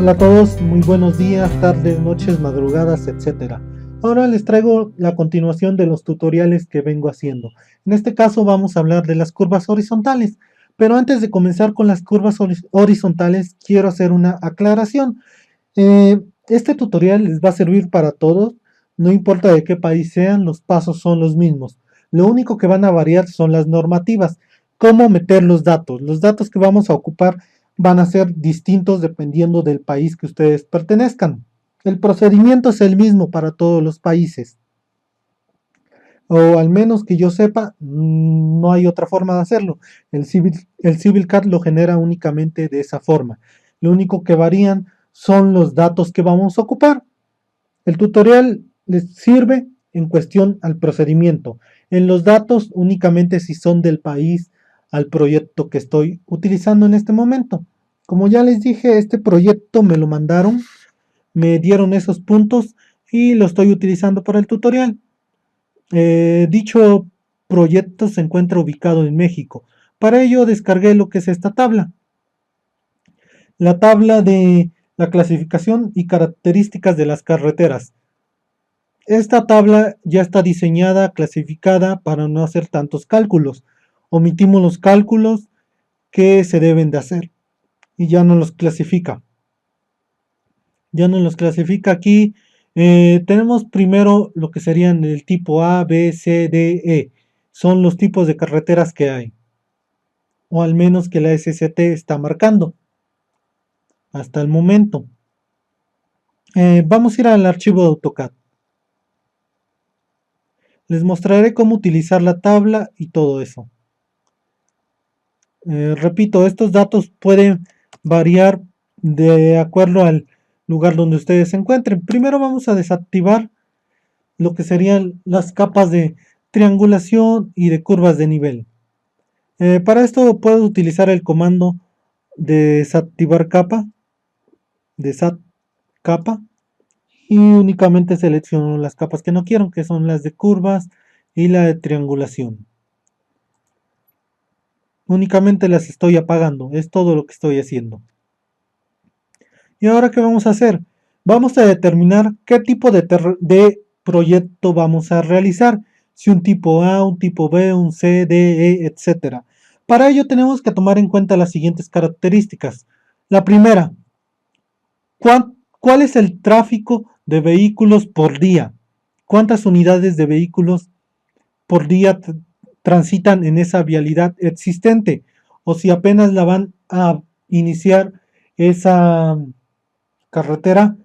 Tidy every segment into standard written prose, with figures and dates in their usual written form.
Hola a todos, muy buenos días, tardes, noches, madrugadas, etcétera. Ahora les traigo la continuación de los tutoriales que vengo haciendo. En este caso vamos a hablar de las curvas horizontales, pero antes de comenzar con las curvas horizontales quiero hacer una aclaración. Este tutorial les va a servir para todos, no importa de qué país sean, los pasos son los mismos. Lo único que van a variar son las normativas, cómo meter los datos. Los datos que vamos a ocupar van a ser distintos dependiendo del país que ustedes pertenezcan. El procedimiento es el mismo para todos los países, o al menos que yo sepa, no hay otra forma de hacerlo. El CivilCAD lo genera únicamente de esa forma. Lo único que varían son los datos que vamos a ocupar. El tutorial les sirve en cuestión al procedimiento. En los datos únicamente si son del país al proyecto que estoy utilizando en este momento. Como ya les dije, este proyecto me lo mandaron, me dieron esos puntos y lo estoy utilizando para el tutorial. Dicho proyecto se encuentra ubicado en México. Para ello descargué lo que es esta tabla. La tabla de la clasificación y características de las carreteras. Esta tabla ya está diseñada, clasificada para no hacer tantos cálculos. Omitimos los cálculos que se deben de hacer y ya no los clasifica. Ya no los clasifica aquí. Tenemos primero lo que serían el tipo A, B, C, D, E. Son los tipos de carreteras que hay. O al menos que la SST está marcando. Hasta el momento. Vamos a ir al archivo de AutoCAD. Les mostraré cómo utilizar la tabla y todo eso. Repito, estos datos pueden variar de acuerdo al lugar donde ustedes se encuentren. Primero vamos a desactivar lo que serían las capas de triangulación y de curvas de nivel. Para esto puedo utilizar el comando de desactivar capa, desat capa, y únicamente selecciono las capas que no quiero, que son las de curvas y la de triangulación. Únicamente las estoy apagando, es todo lo que estoy haciendo. ¿Y ahora qué vamos a hacer? Vamos a determinar qué tipo de proyecto vamos a realizar. Si un tipo A, un tipo B, un C, D, E, etc. Para ello tenemos que tomar en cuenta las siguientes características. La primera, ¿cuál es el tráfico de vehículos por día? ¿Cuántas unidades de vehículos por día transitan en esa vialidad existente? O si apenas la van a iniciar esa carretera,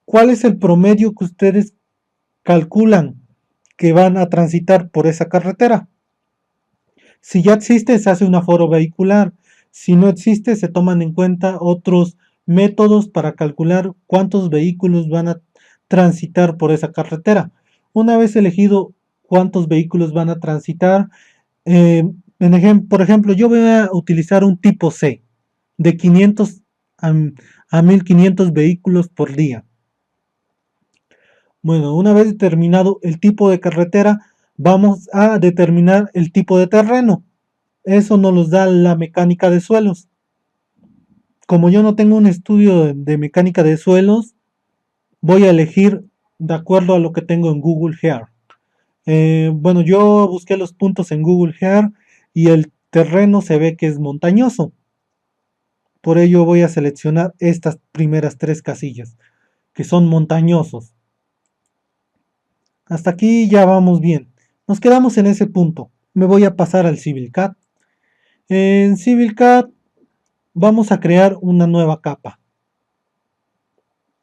¿cuál es el promedio que ustedes calculan que van a transitar por esa carretera? Si ya existe, se hace un aforo vehicular. Si no existe, se toman en cuenta otros métodos para calcular cuántos vehículos van a transitar por esa carretera. Una vez elegido cuántos vehículos van a transitar, por ejemplo, yo voy a utilizar un tipo C de 500 a 1500 vehículos por día. Bueno, una vez determinado el tipo de carretera, vamos a determinar el tipo de terreno. Eso nos los da la mecánica de suelos. Como yo no tengo un estudio de mecánica de suelos, voy a elegir de acuerdo a lo que tengo en Google Earth. Bueno, yo busqué los puntos en Google Earth y el terreno se ve que es montañoso. Por ello voy a seleccionar estas primeras tres casillas, que son montañosos. Hasta aquí ya vamos bien. Nos quedamos en ese punto. Me voy a pasar al CivilCAD. En CivilCAD vamos a crear una nueva capa.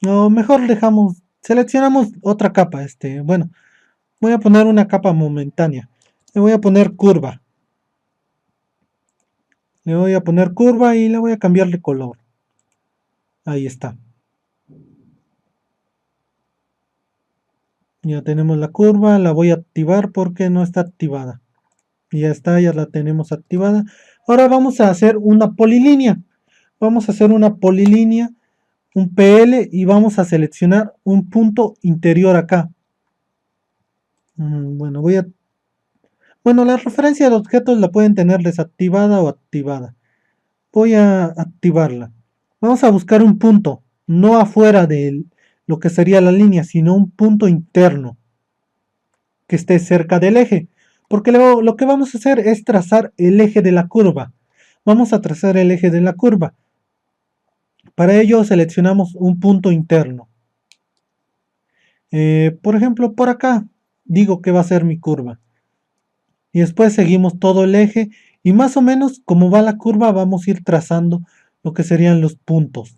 O mejor seleccionamos otra capa. Bueno, voy a poner una capa momentánea. Le voy a poner curva. Le voy a poner curva y le voy a cambiar de color. Ahí está. Ya tenemos la curva, la voy a activar porque no está activada. Ya está, ya la tenemos activada. Ahora vamos a hacer una polilínea. Vamos a hacer una polilínea, un PL y vamos a seleccionar un punto interior acá. Bueno, la referencia de objetos la pueden tener desactivada o activada. Voy a activarla. Vamos a buscar un punto. no afuera de lo que sería la línea, sino un punto interno que esté cerca del eje. Porque lo que vamos a hacer es trazar el eje de la curva. Vamos a trazar el eje de la curva. Para ello seleccionamos un punto interno. Por ejemplo, por acá digo que va a ser mi curva. Y después seguimos todo el eje y más o menos como va la curva vamos a ir trazando lo que serían los puntos.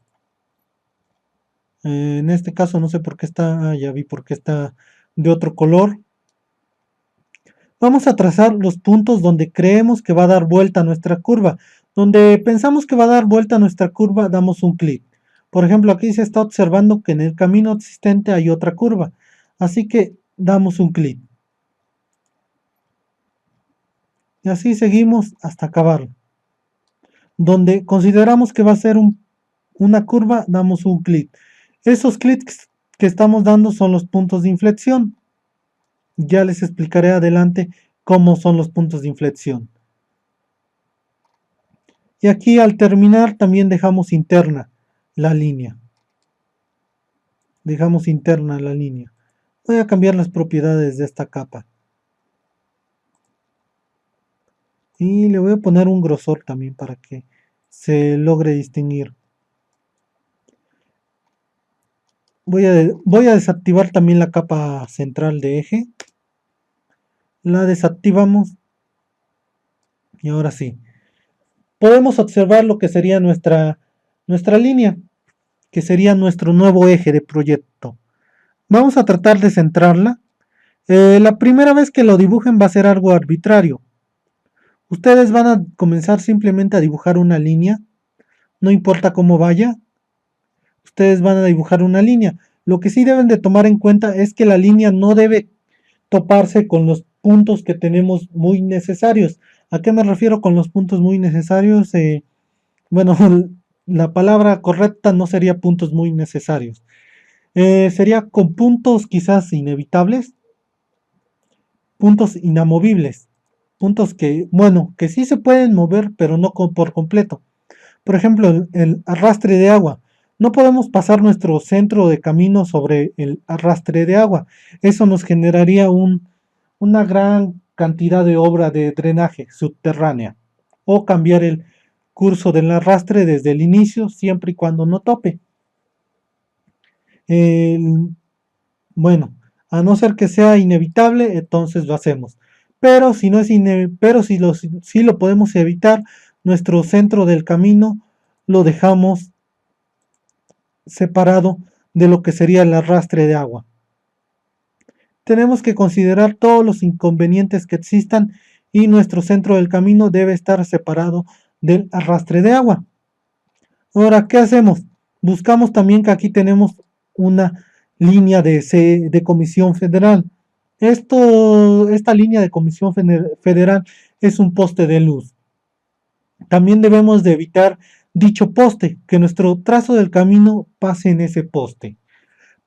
En este caso no sé por qué está, ya vi por qué está de otro color. Vamos a trazar los puntos donde creemos que va a dar vuelta a nuestra curva. Donde pensamos que va a dar vuelta a nuestra curva, damos un clic. Por ejemplo, aquí se está observando que en el camino existente hay otra curva. Así que damos un clic. Y así seguimos hasta acabarlo. Donde consideramos que va a ser una curva, damos un clic. Esos clics que estamos dando son los puntos de inflexión. Ya les explicaré adelante cómo son los puntos de inflexión. Y aquí al terminar también dejamos interna la línea. Dejamos interna la línea. Voy a cambiar las propiedades de esta capa. Y le voy a poner un grosor también para que se logre distinguir. Voy a desactivar también la capa central de eje. La desactivamos. Y ahora sí. Podemos observar lo que sería nuestra línea, que sería nuestro nuevo eje de proyecto. Vamos a tratar de centrarla. La primera vez que lo dibujen va a ser algo arbitrario. Ustedes van a comenzar simplemente a dibujar una línea, no importa cómo vaya, ustedes van a dibujar una línea. Lo que sí deben de tomar en cuenta es que la línea no debe toparse con los puntos que tenemos muy necesarios. ¿A qué me refiero con los puntos muy necesarios? Bueno, la palabra correcta no sería puntos muy necesarios. Sería con puntos quizás inevitables, puntos inamovibles, puntos que, bueno, que sí se pueden mover, pero no por completo. Por ejemplo, el arrastre de agua. No podemos pasar nuestro centro de camino sobre el arrastre de agua. Eso nos generaría una gran cantidad de obra de drenaje subterránea. O cambiar el curso del arrastre desde el inicio, siempre y cuando no tope. Bueno, a no ser que sea inevitable, entonces lo hacemos. Pero si no es pero si lo podemos evitar, nuestro centro del camino lo dejamos separado de lo que sería el arrastre de agua. Tenemos que considerar todos los inconvenientes que existan y nuestro centro del camino debe estar separado del arrastre de agua. Ahora, ¿qué hacemos? Buscamos también que aquí tenemos una línea de Comisión Federal. Esta línea de Comisión Federal es un poste de luz. También debemos de evitar dicho poste, que nuestro trazo del camino pase en ese poste.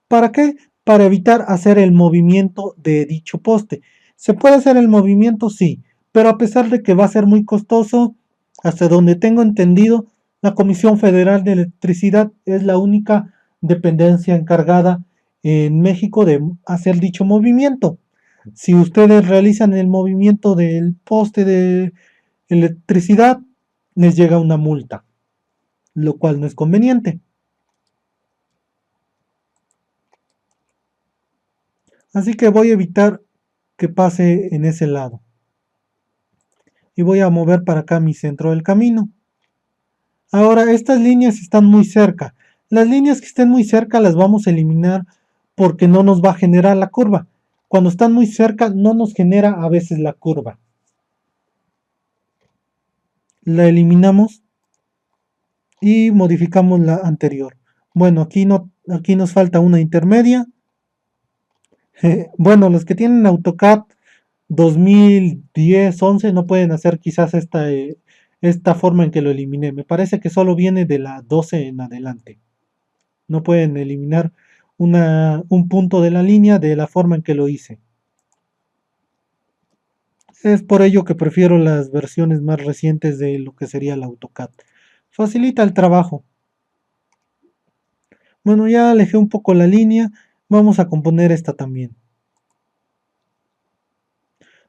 ¿Para qué? Para evitar hacer el movimiento de dicho poste. ¿Se puede hacer el movimiento? Sí, pero a pesar de que va a ser muy costoso, hasta donde tengo entendido, la Comisión Federal de Electricidad es la única dependencia encargada en México de hacer dicho movimiento. Si ustedes realizan el movimiento del poste de electricidad, les llega una multa, lo cual no es conveniente. Así que voy a evitar que pase en ese lado. Y voy a mover para acá mi centro del camino. Ahora, estas líneas están muy cerca. Las líneas que estén muy cerca las vamos a eliminar porque no nos va a generar la curva. Cuando están muy cerca no nos genera a veces la curva. La eliminamos y modificamos la anterior. Bueno, aquí nos falta una intermedia. Bueno, los que tienen AutoCAD 2010-11 no pueden hacer quizás esta forma en que lo eliminé. Me parece que solo viene de la 12 en adelante. No pueden eliminar un punto de la línea de la forma en que lo hice. Es por ello que prefiero las versiones más recientes de lo que sería el AutoCAD. Facilita el trabajo. Bueno, ya alejé un poco la línea, vamos a componer esta también.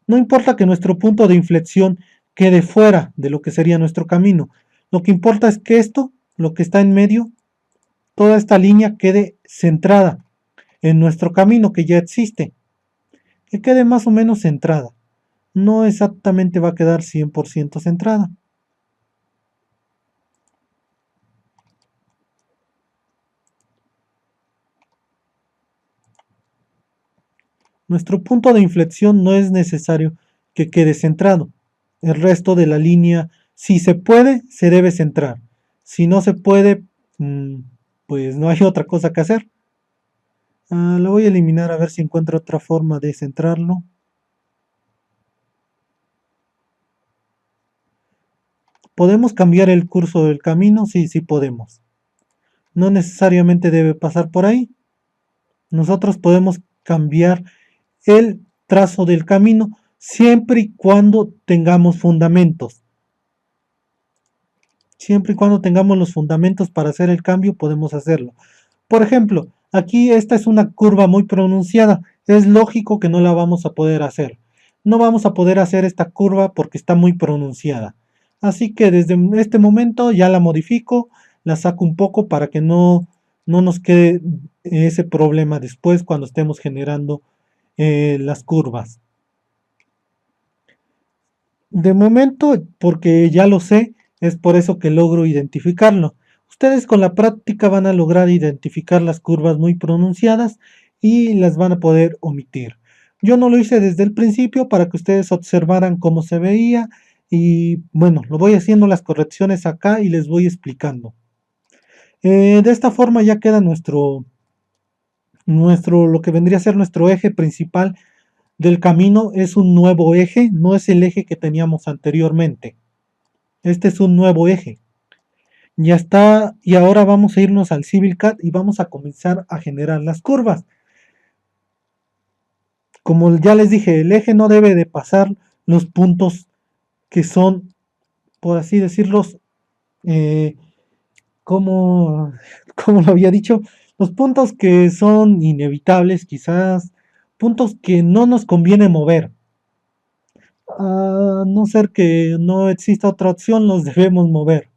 No importa que nuestro punto de inflexión quede fuera de lo que sería nuestro camino. Lo que importa es que esto, lo que está en medio, toda esta línea quede centrada en nuestro camino que ya existe. Que quede más o menos centrada. No exactamente va a quedar 100% centrada. Nuestro punto de inflexión no es necesario que quede centrado. El resto de la línea, si se puede, se debe centrar. Si no se puede, pues no hay otra cosa que hacer. Lo voy a eliminar a ver si encuentro otra forma de centrarlo. ¿Podemos cambiar el curso del camino? Sí, sí podemos. No necesariamente debe pasar por ahí. Nosotros podemos cambiar el trazo del camino siempre y cuando tengamos fundamentos. Siempre y cuando tengamos los fundamentos para hacer el cambio, podemos hacerlo. Por ejemplo, aquí esta es una curva muy pronunciada. Es lógico que no la vamos a poder hacer. No vamos a poder hacer esta curva porque está muy pronunciada. Así que desde este momento ya la modifico, la saco un poco para que no nos quede ese problema después cuando estemos generando las curvas. De momento, porque ya lo sé, es por eso que logro identificarlo. Ustedes con la práctica van a lograr identificar las curvas muy pronunciadas y las van a poder omitir. Yo no lo hice desde el principio para que ustedes observaran cómo se veía y bueno, lo voy haciendo las correcciones acá y les voy explicando. De esta forma ya queda lo que vendría a ser nuestro eje principal del camino. Es un nuevo eje, no es el eje que teníamos anteriormente. Este es un nuevo eje. Ya está, y ahora vamos a irnos al CivilCAD y vamos a comenzar a generar las curvas. Como ya les dije, el eje no debe de pasar los puntos que son, por así decirlos, eh, como, como lo había dicho, los puntos que son inevitables, quizás, puntos que no nos conviene mover. A no ser que no exista otra opción, los debemos mover.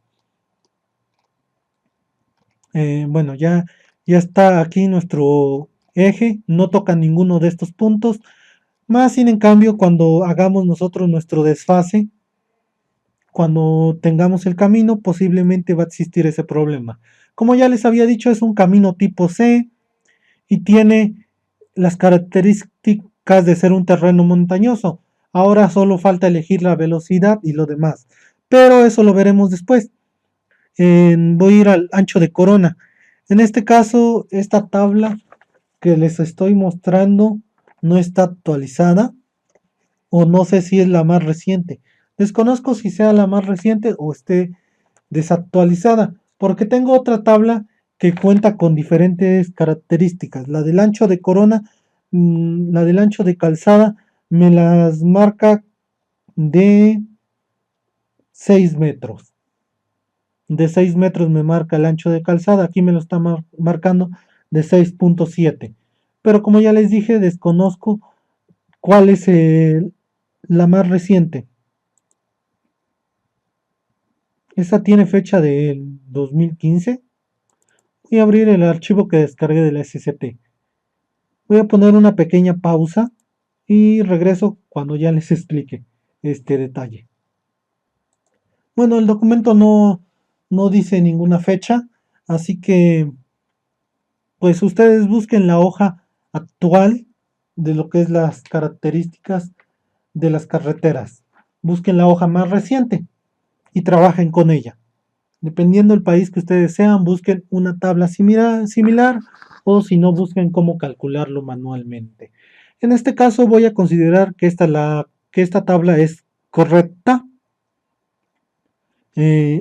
Bueno, ya está aquí nuestro eje, no toca ninguno de estos puntos. Más sin en cambio, cuando hagamos nosotros nuestro desfase, cuando tengamos el camino, posiblemente va a existir ese problema. Como ya les había dicho, es un camino tipo C y tiene las características de ser un terreno montañoso. Ahora solo falta elegir la velocidad y lo demás. Pero eso lo veremos después. Voy a ir al ancho de corona. En este caso, esta tabla que les estoy mostrando no está actualizada o no sé si es la más reciente. Desconozco si sea la más reciente o esté desactualizada, porque tengo otra tabla que cuenta con diferentes características. La del ancho de corona, la del ancho de calzada, me las marca de 6 metros. De 6 metros me marca el ancho de calzada, aquí me lo está marcando de 6.7. Pero como ya les dije, desconozco cuál es la más reciente. Esa tiene fecha del 2015. Voy a abrir el archivo que descargué de la SCP. Voy a poner una pequeña pausa y regreso cuando ya les explique este detalle. Bueno, el documento no dice ninguna fecha, así que pues ustedes busquen la hoja actual de lo que es las características de las carreteras. Busquen la hoja más reciente y trabajen con ella. Dependiendo del país que ustedes sean, busquen una tabla similar o si no, busquen cómo calcularlo manualmente. En este caso voy a considerar que esta tabla es correcta.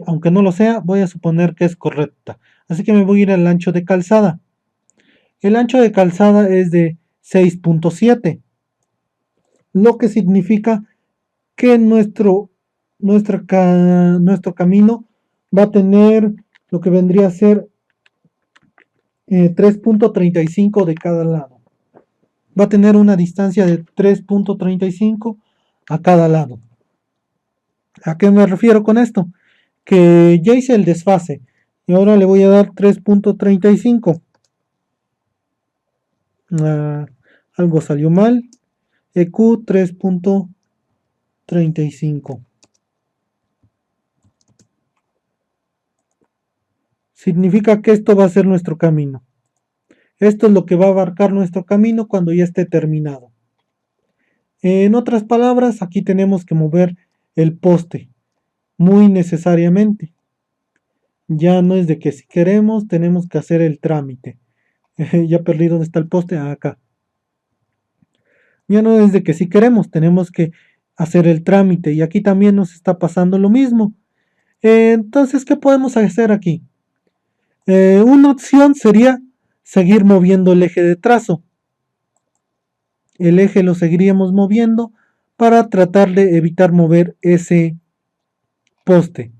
Aunque no lo sea, voy a suponer que es correcta. Así que me voy a ir al ancho de calzada. El ancho de calzada es de 6.7, lo que significa que nuestro camino va a tener lo que vendría a ser 3.35 de cada lado. Va a tener una distancia de 3.35 a cada lado. ¿A qué me refiero con esto? Que ya hice el desfase y ahora le voy a dar 3.35. Algo salió mal. EQ 3.35. Significa que esto va a ser nuestro camino. Esto es lo que va a abarcar nuestro camino cuando ya esté terminado. En otras palabras, aquí tenemos que mover el poste muy necesariamente. Ya no es de que si queremos tenemos que hacer el trámite. Ya perdí dónde está el poste. Acá. Ya no es de que si queremos tenemos que hacer el trámite. Y aquí también nos está pasando lo mismo. Entonces, ¿qué podemos hacer aquí? Una opción sería seguir moviendo el eje de trazo. El eje lo seguiríamos moviendo para tratar de evitar mover ese poste.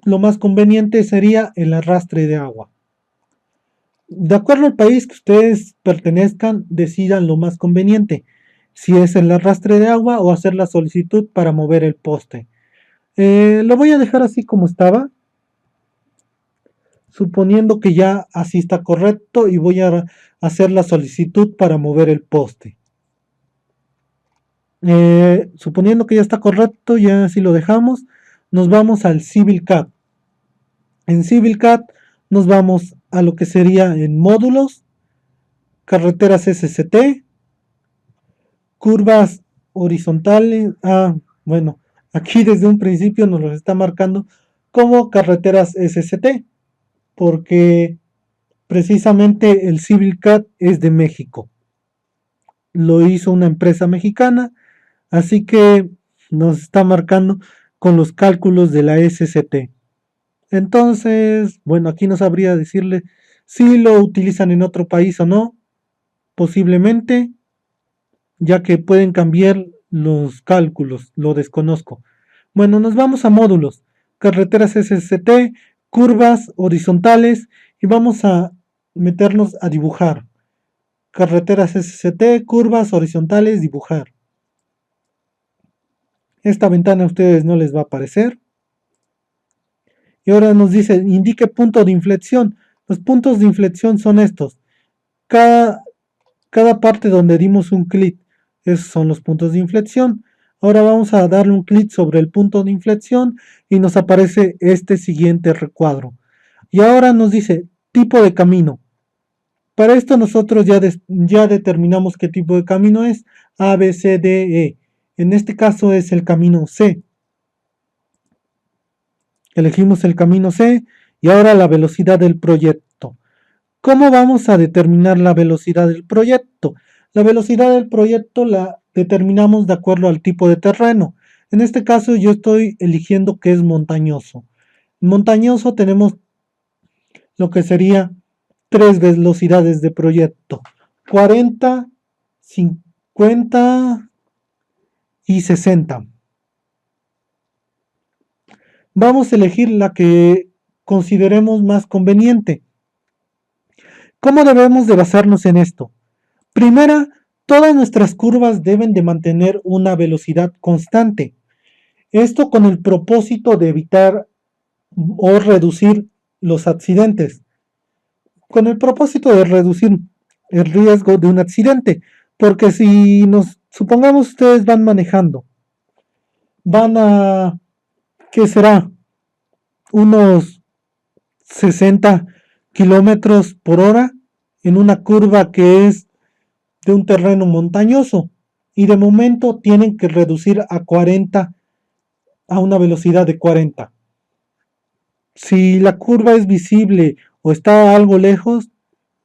Lo más conveniente sería el arrastre de agua. De acuerdo al país que ustedes pertenezcan, decidan lo más conveniente, si es el arrastre de agua o hacer la solicitud para mover el poste. Lo voy a dejar así como estaba, suponiendo que ya así está correcto, y voy a hacer la solicitud para mover el poste. Suponiendo que ya está correcto, ya así lo dejamos, nos vamos al CivilCAD. En CivilCAD nos vamos a lo que sería en módulos, carreteras SCT, curvas horizontales. Bueno, aquí desde un principio nos los está marcando como carreteras SCT, porque precisamente el CivilCAD es de México. Lo hizo una empresa mexicana, así que nos está marcando con los cálculos de la SCT. Entonces, bueno, aquí no sabría decirle si lo utilizan en otro país o no, posiblemente, ya que pueden cambiar los cálculos, lo desconozco. Bueno, nos vamos a módulos, carreteras SCT, curvas horizontales, y vamos a meternos a dibujar. Carreteras SCT, curvas horizontales, dibujar. Esta ventana a ustedes no les va a aparecer. Y ahora nos dice, indique punto de inflexión. Los puntos de inflexión son estos. Cada parte donde dimos un clic, esos son los puntos de inflexión. Ahora vamos a darle un clic sobre el punto de inflexión y nos aparece este siguiente recuadro. Y ahora nos dice tipo de camino. Para esto nosotros ya determinamos qué tipo de camino es. A, B, C, D, E. En este caso es el camino C. Elegimos el camino C y ahora la velocidad del proyecto. ¿Cómo vamos a determinar la velocidad del proyecto? La velocidad del proyecto la determinamos de acuerdo al tipo de terreno. En este caso yo estoy eligiendo que es montañoso. Montañoso tenemos lo que sería 3 velocidades de proyecto: 40, 50 y 60. Vamos a elegir la que consideremos más conveniente. ¿Cómo debemos de basarnos en esto? Primera, todas nuestras curvas deben de mantener una velocidad constante. Esto con el propósito de evitar o reducir los accidentes. Con el propósito de reducir el riesgo de un accidente. Porque si supongamos ustedes van manejando, van a, ¿qué será? Unos 60 kilómetros por hora en una curva que es de un terreno montañoso, y de momento tienen que reducir a 40, a una velocidad de 40. Si la curva es visible o está algo lejos,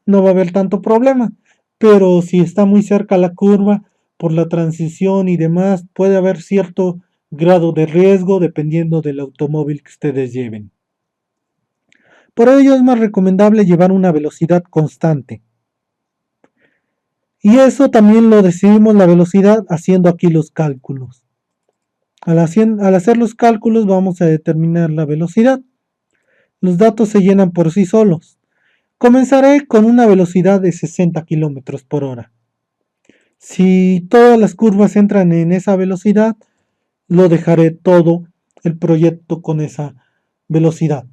no va a haber tanto problema, pero si está muy cerca la curva, por la transición y demás, puede haber cierto grado de riesgo dependiendo del automóvil que ustedes lleven. Por ello es más recomendable llevar una velocidad constante. Y eso también lo decidimos la velocidad haciendo aquí los cálculos. Al hacer los cálculos vamos a determinar la velocidad. Los datos se llenan por sí solos. Comenzaré con una velocidad de 60 kilómetros por hora. Si todas las curvas entran en esa velocidad, lo dejaré todo el proyecto con esa velocidad.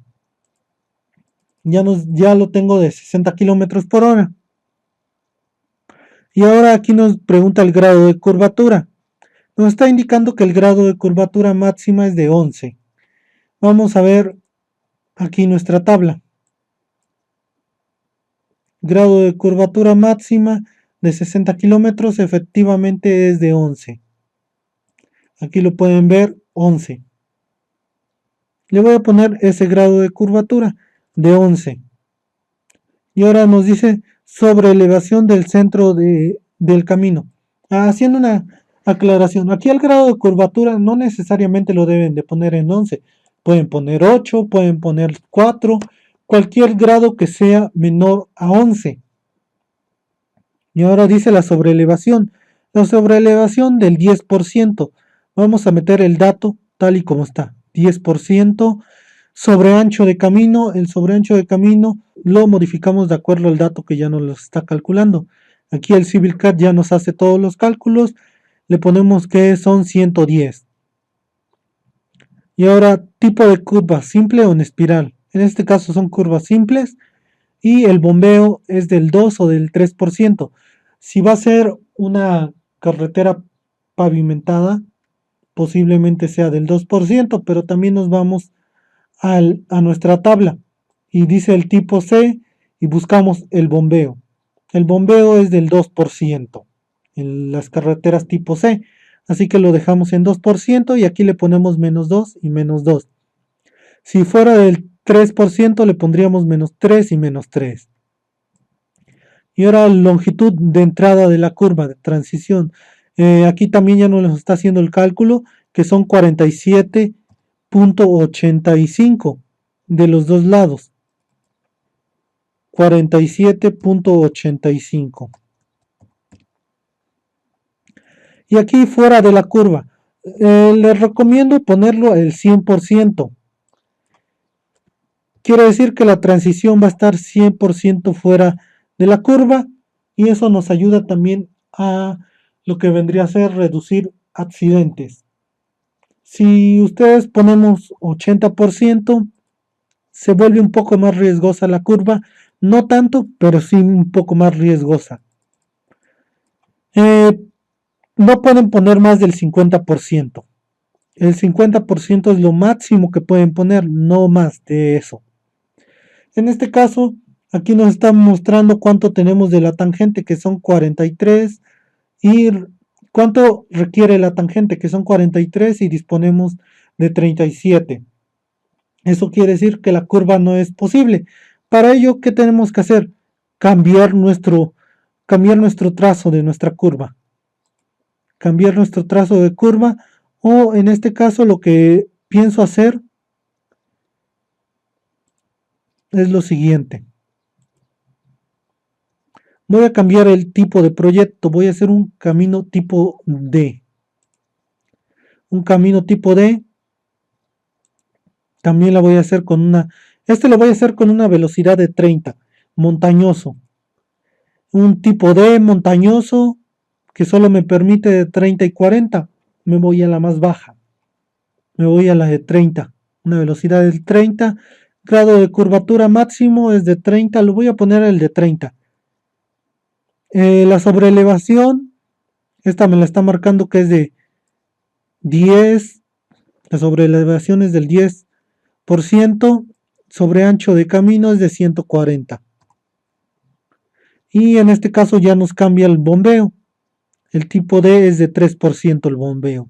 Ya lo tengo de 60 kilómetros por hora. Y ahora aquí nos pregunta el grado de curvatura. Nos está indicando que el grado de curvatura máxima es de 11. Vamos a ver aquí nuestra tabla. Grado de curvatura máxima de 60 kilómetros efectivamente es de 11. Aquí lo pueden ver, 11. Le voy a poner ese grado de curvatura de 11. Y ahora nos dice sobre elevación del centro del camino. Haciendo una aclaración, aquí el grado de curvatura no necesariamente lo deben de poner en 11. Pueden poner 8, pueden poner 4, cualquier grado que sea menor a 11. Y ahora dice la sobreelevación. La sobreelevación del 10%. Vamos a meter el dato tal y como está. 10%. Sobre ancho de camino. El sobre ancho de camino lo modificamos de acuerdo al dato que ya nos lo está calculando. Aquí el CivilCAD ya nos hace todos los cálculos. Le ponemos que son 110. Y ahora tipo de curva, simple o en espiral. En este caso son curvas simples. Y el bombeo es del 2 o del 3%. Si va a ser una carretera pavimentada, posiblemente sea del 2%, pero también nos vamos a nuestra tabla y dice el tipo C y buscamos el bombeo. El bombeo es del 2% en las carreteras tipo C, así que lo dejamos en 2% y aquí le ponemos menos 2 y menos 2. Si fuera del 3% le pondríamos menos 3 y menos 3. Y ahora longitud de entrada de la curva de transición. Aquí también ya nos está haciendo el cálculo, que son 47.85 de los dos lados. 47.85. Y aquí fuera de la curva, les recomiendo ponerlo el 100%. Quiere decir que la transición va a estar 100% fuera de la curva y eso nos ayuda también a lo que vendría a ser reducir accidentes. Si ustedes ponemos 80%, se vuelve un poco más riesgosa la curva, no tanto, pero sí un poco más riesgosa. No pueden poner más del 50%. El 50% es lo máximo que pueden poner, no más de eso. En este caso, aquí nos está mostrando cuánto tenemos de la tangente, que son 43, y cuánto requiere la tangente, que son 43, y disponemos de 37. Eso quiere decir que la curva no es posible. Para ello, ¿qué tenemos que hacer? Cambiar nuestro trazo de nuestra curva. Cambiar nuestro trazo de curva, o en este caso lo que pienso hacer es lo siguiente. Voy a cambiar el tipo de proyecto, voy a hacer un camino tipo D. Un camino tipo D. También la voy a hacer con una... lo voy a hacer con una velocidad de 30. Montañoso. Un tipo D montañoso que solo me permite de 30 y 40. Me voy a la más baja. Me voy a la de 30. Una velocidad de 30. Grado de curvatura máximo es de 30. Lo voy a poner el de 30. La sobreelevación, esta me la está marcando que es de 10. La sobreelevación es del 10%. Sobre ancho de camino es de 140. Y en este caso ya nos cambia el bombeo. El tipo D es de 3% el bombeo.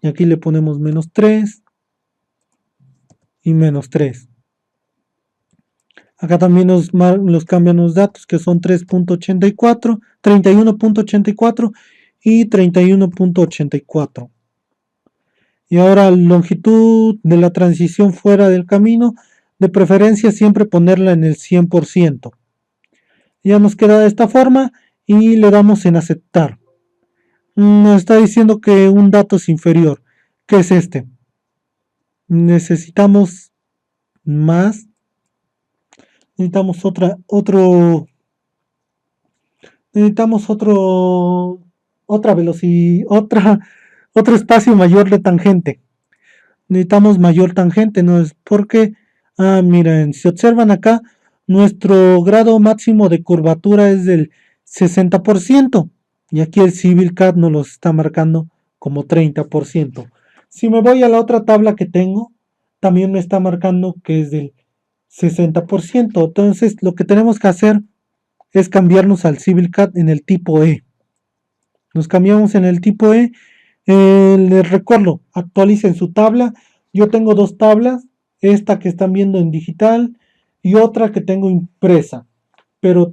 Y aquí le ponemos menos 3 y menos 3. Acá también nos cambian los datos que son 3.84, 31.84 y 31.84. Y ahora longitud de la transición fuera del camino, de preferencia siempre ponerla en el 100%. Ya nos queda de esta forma y le damos en aceptar. Nos está diciendo que un dato es inferior. ¿Qué es este? Necesitamos más, necesitamos otra velocidad, otro espacio mayor de tangente. Necesitamos mayor tangente, ¿no? Es porque, miren, si observan acá, nuestro grado máximo de curvatura es del 60%, y aquí el CivilCAD nos lo está marcando como 30%. Si me voy a la otra tabla que tengo, también me está marcando que es del 60%. Entonces, lo que tenemos que hacer es cambiarnos al CivilCAD en el tipo E. Nos cambiamos en el tipo E. Les recuerdo, actualicen su tabla. Yo tengo dos tablas, esta que están viendo en digital y otra que tengo impresa, pero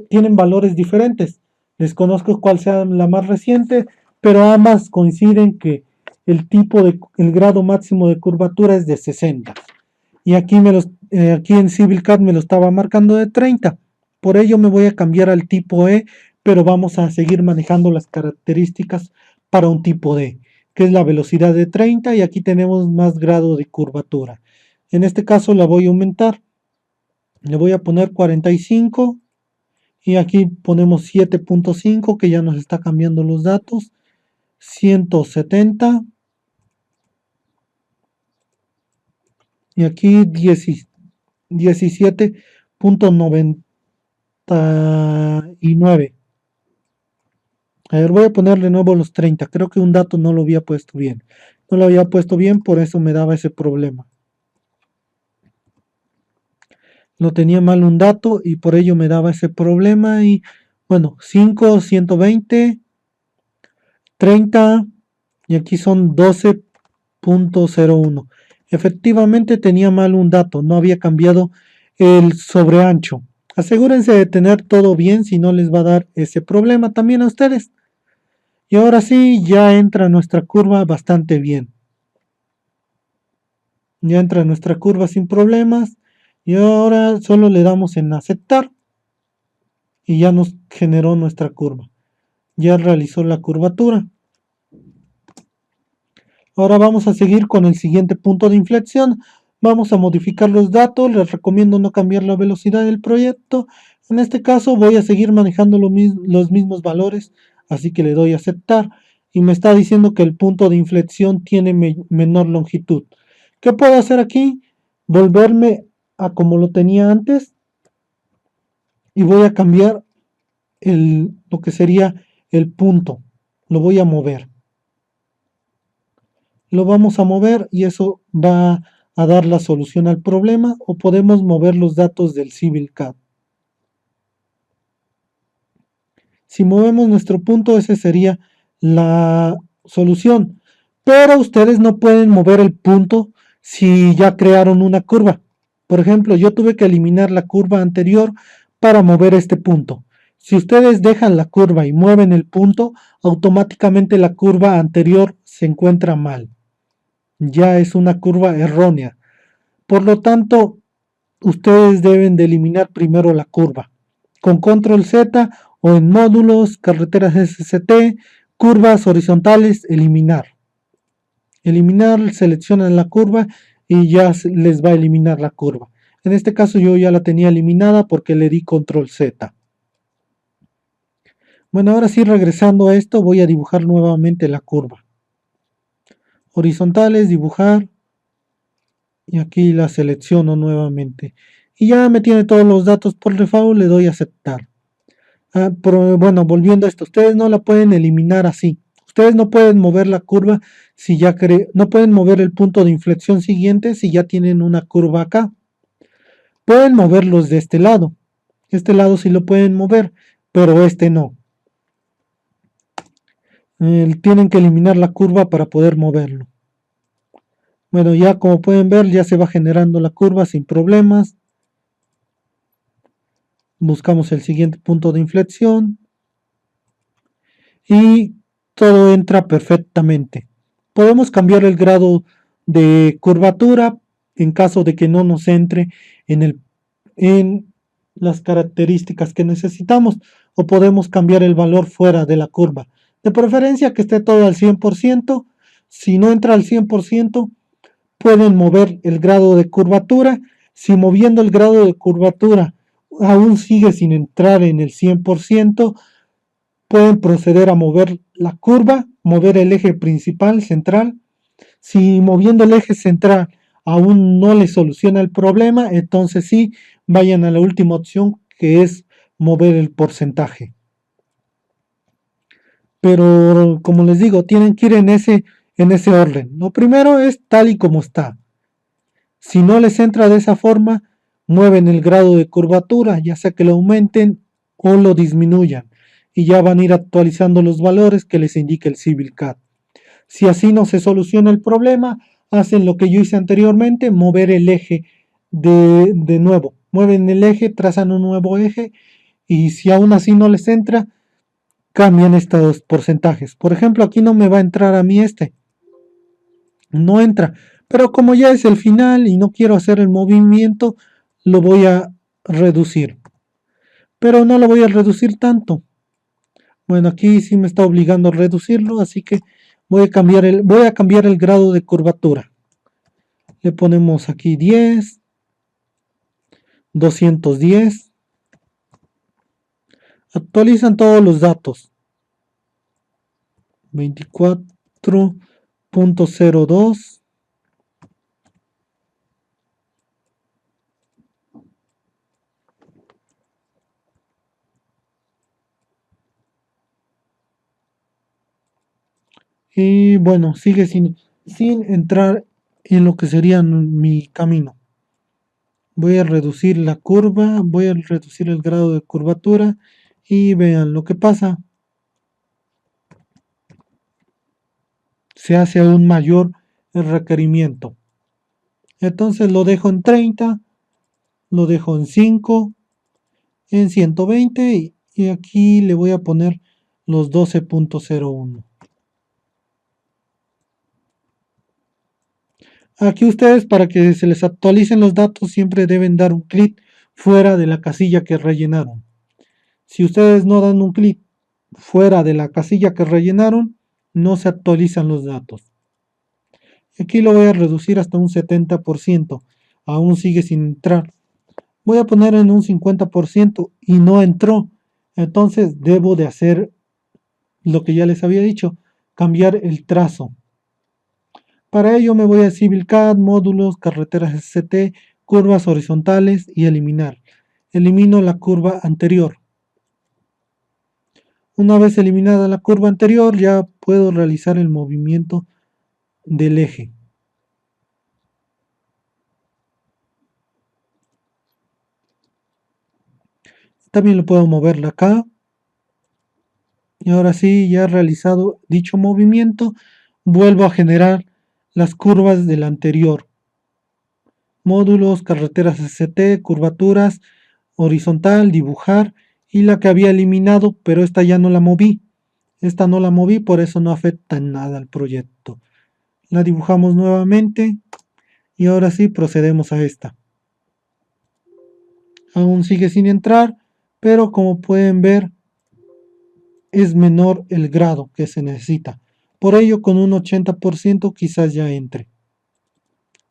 tienen valores diferentes. Desconozco cuál sea la más reciente, pero ambas coinciden que el grado máximo de curvatura es de 60. Y aquí en CivilCAD me lo estaba marcando de 30. Por ello me voy a cambiar al tipo E, pero vamos a seguir manejando las características para un tipo D, que es la velocidad de 30, y aquí tenemos más grado de curvatura. En este caso la voy a aumentar. Le voy a poner 45 y aquí ponemos 7.5, que ya nos está cambiando los datos. 170 y aquí 17.99. A ver, voy a poner de nuevo los 30. Creo que un dato no lo había puesto bien. No lo había puesto bien, por eso me daba ese problema. Lo tenía mal un dato y por ello me daba ese problema. Y bueno, 5, 120, 30 y aquí son 12.01. Efectivamente tenía mal un dato, no había cambiado el sobreancho. Asegúrense de tener todo bien, si no les va a dar ese problema también a ustedes. Y ahora sí, ya entra nuestra curva bastante bien. Ya entra nuestra curva sin problemas. Y ahora solo le damos en aceptar. Y ya nos generó nuestra curva. Ya realizó la curvatura. Ahora vamos a seguir con el siguiente punto de inflexión. Vamos a modificar los datos. Les recomiendo no cambiar la velocidad del proyecto. En este caso voy a seguir manejando los mismos valores, así que le doy a aceptar. Y me está diciendo que el punto de inflexión tiene menor longitud. ¿Qué puedo hacer aquí? Volverme a como lo tenía antes. Y voy a cambiar lo que sería el punto. Lo voy a mover. Lo vamos a mover y eso va a dar la solución al problema, o podemos mover los datos del CivilCAD. Si movemos nuestro punto, esa sería la solución. Pero ustedes no pueden mover el punto si ya crearon una curva. Por ejemplo, yo tuve que eliminar la curva anterior para mover este punto. Si ustedes dejan la curva y mueven el punto, automáticamente la curva anterior se encuentra mal. Ya es una curva errónea. Por lo tanto, ustedes deben de eliminar primero la curva. Con control Z o en módulos, carreteras SCT, curvas horizontales, eliminar. Eliminar, seleccionan la curva y ya les va a eliminar la curva. En este caso yo ya la tenía eliminada porque le di control Z. Bueno, ahora sí, regresando a esto, voy a dibujar nuevamente la curva. Horizontales, dibujar. Y aquí la selecciono nuevamente. Y ya me tiene todos los datos por default, le doy a aceptar. Pero bueno, volviendo a esto, ustedes no la pueden eliminar así. Ustedes no pueden mover la curva si ya no pueden mover el punto de inflexión siguiente si ya tienen una curva acá. Pueden moverlos de este lado. Este lado sí lo pueden mover, pero este no. Tienen que eliminar la curva para poder moverlo. Bueno, ya como pueden ver, ya se va generando la curva sin problemas. Buscamos el siguiente punto de inflexión y todo entra perfectamente. Podemos cambiar el grado de curvatura en caso de que no nos entre en las características que necesitamos, o podemos cambiar el valor fuera de la curva. De preferencia que esté todo al 100%. Si no entra al 100%, pueden mover el grado de curvatura. Si moviendo el grado de curvatura aún sigue sin entrar en el 100%, pueden proceder a mover la curva, mover el eje principal, central. Si moviendo el eje central aún no le soluciona el problema, entonces sí, vayan a la última opción, que es mover el porcentaje. Pero como les digo, tienen que ir en ese orden. Lo primero es tal y como está. Si no les entra de esa forma, mueven el grado de curvatura, ya sea que lo aumenten o lo disminuyan, y ya van a ir actualizando los valores que les indique el CivilCAD. Si así no se soluciona el problema, hacen lo que yo hice anteriormente, mover el eje de nuevo. Mueven el eje, trazan un nuevo eje, y si aún así no les entra, cambian estos porcentajes. Por ejemplo, aquí no me va a entrar a mí no entra, pero como ya es el final y no quiero hacer el movimiento, lo voy a reducir, pero no lo voy a reducir tanto. Bueno, aquí sí me está obligando a reducirlo, así que voy a cambiar el grado de curvatura. Le ponemos aquí 10, 210. Actualizan todos los datos. 24.02. Y bueno, sigue sin entrar en lo que sería mi camino. Voy a reducir la curva, voy a reducir el grado de curvatura y vean lo que pasa. Se hace aún mayor el requerimiento. Entonces lo dejo en 30, lo dejo en 5, en 120 y aquí le voy a poner los 12.01. Aquí ustedes, para que se les actualicen los datos, siempre deben dar un clic fuera de la casilla que rellenaron. Si ustedes no dan un clic fuera de la casilla que rellenaron, no se actualizan los datos. Aquí lo voy a reducir hasta un 70%. Aún sigue sin entrar. Voy a poner en un 50% y no entró. Entonces debo de hacer lo que ya les había dicho, cambiar el trazo. Para ello me voy a CivilCAD, módulos, carreteras ST, curvas horizontales y eliminar. Elimino la curva anterior. Una vez eliminada la curva anterior, ya puedo realizar el movimiento del eje. También lo puedo moverla acá. Y ahora sí, ya he realizado dicho movimiento, vuelvo a generar las curvas del anterior. Módulos, carreteras ST, curvaturas, horizontal, dibujar, y la que había eliminado, pero esta ya no la moví. Esta no la moví, por eso no afecta en nada al proyecto. La dibujamos nuevamente y ahora sí procedemos a esta. Aún sigue sin entrar, pero como pueden ver es menor el grado que se necesita. Por ello, con un 80% quizás ya entre.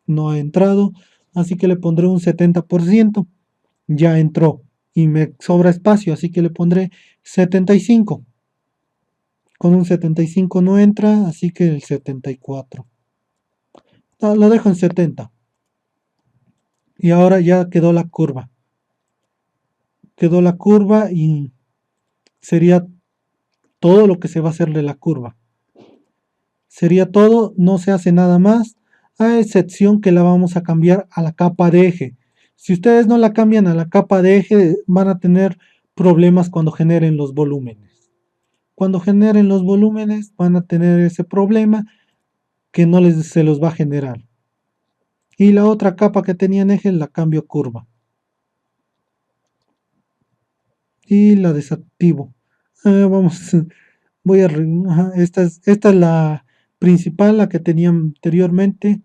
No ha entrado, así que le pondré un 70%. Ya entró y me sobra espacio, así que le pondré 75. Con un 75 no entra, así que el 74. Lo dejo en 70. Y ahora ya quedó la curva. Quedó la curva y sería todo lo que se va a hacer de la curva. Sería todo, no se hace nada más, a excepción que la vamos a cambiar a la capa de eje. Si ustedes no la cambian a la capa de eje, van a tener problemas cuando generen los volúmenes. Cuando generen los volúmenes, van a tener ese problema que no se los va a generar. Y la otra capa que tenía en eje la cambio a curva. Y la desactivo. Vamos, voy a... esta es la principal, la que tenía anteriormente.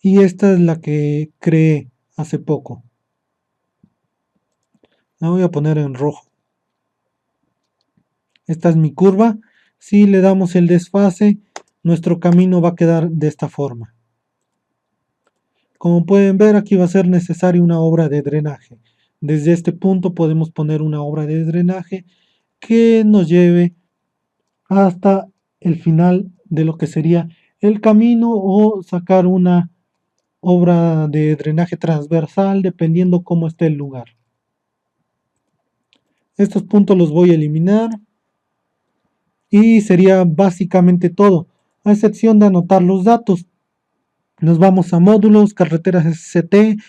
Y esta es la que creé hace poco. La voy a poner en rojo. Esta es mi curva. Si le damos el desfase, nuestro camino va a quedar de esta forma. Como pueden ver, aquí va a ser necesaria una obra de drenaje. Desde este punto podemos poner una obra de drenaje que nos lleve hasta el final de lo que sería el camino, o sacar una obra de drenaje transversal dependiendo cómo esté el lugar. Estos puntos los voy a eliminar y sería básicamente todo, a excepción de anotar los datos. Nos vamos a módulos, carreteras SCT,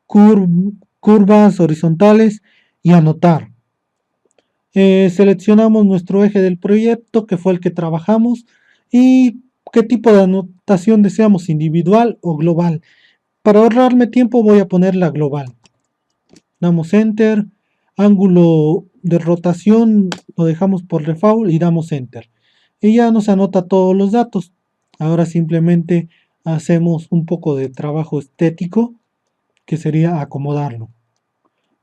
curvas horizontales y anotar. Seleccionamos nuestro eje del proyecto, que fue el que trabajamos, y qué tipo de anotación deseamos, individual o global. Para ahorrarme tiempo voy a poner la global. Damos enter, ángulo de rotación lo dejamos por default y damos enter. Y ya nos anota todos los datos. Ahora simplemente hacemos un poco de trabajo estético, que sería acomodarlo.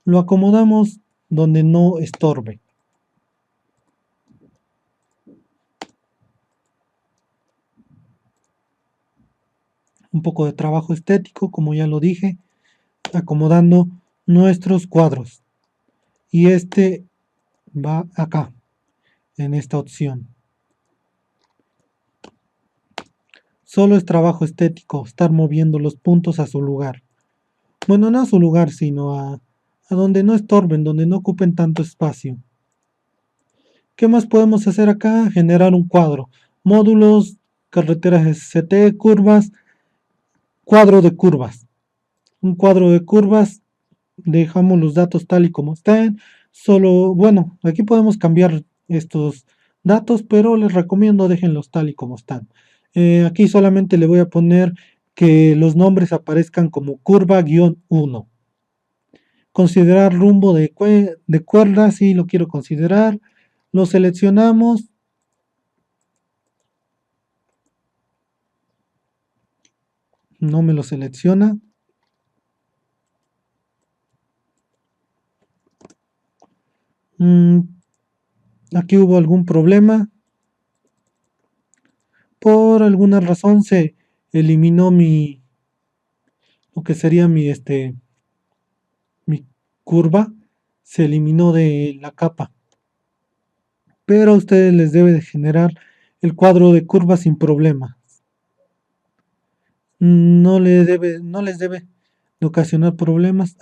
Lo acomodamos donde no estorbe. Un poco de trabajo estético, como ya lo dije, acomodando nuestros cuadros. Y este va acá, en esta opción. Solo es trabajo estético, estar moviendo los puntos a su lugar. Bueno, no a su lugar, sino a donde no estorben, donde no ocupen tanto espacio. ¿Qué más podemos hacer acá? Generar un cuadro. Módulos, carreteras SCT, curvas, cuadro de curvas. Un cuadro de curvas, dejamos los datos tal y como están. Solo, bueno, aquí podemos cambiar estos datos, pero les recomiendo déjenlos tal y como están. Aquí solamente le voy a poner que los nombres aparezcan como curva-1. Considerar rumbo de cuerda, si lo quiero considerar. Lo seleccionamos. No me lo selecciona. Aquí hubo algún problema. Por alguna razón se eliminó lo que sería mi curva. Se eliminó de la capa. Pero a ustedes les debe de generar el cuadro de curvas sin problema. No les debe de ocasionar problemas.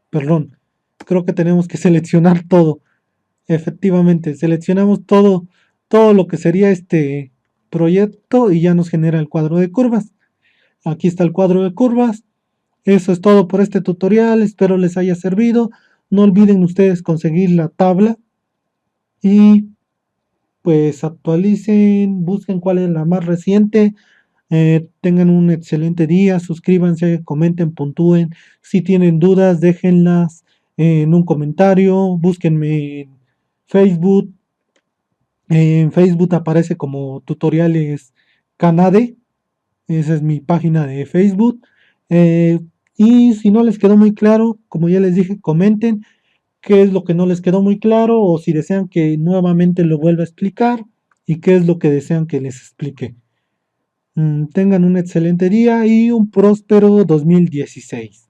Perdón. Creo que tenemos que seleccionar todo. Efectivamente, seleccionamos todo lo que sería este proyecto y ya nos genera el cuadro de curvas. Aquí está el cuadro de curvas. Eso es todo por este tutorial. Espero les haya servido. No olviden ustedes conseguir la tabla y pues actualicen, busquen cuál es la más reciente. Tengan un excelente día, suscríbanse, comenten, puntúen. Si tienen dudas, déjenlas en un comentario. Búsquenme en Facebook. En Facebook aparece como Tutoriales Canade. Esa es mi página de Facebook. Y si no les quedó muy claro, como ya les dije, comenten qué es lo que no les quedó muy claro, o si desean que nuevamente lo vuelva a explicar, y qué es lo que desean que les explique. Tengan un excelente día y un próspero 2016.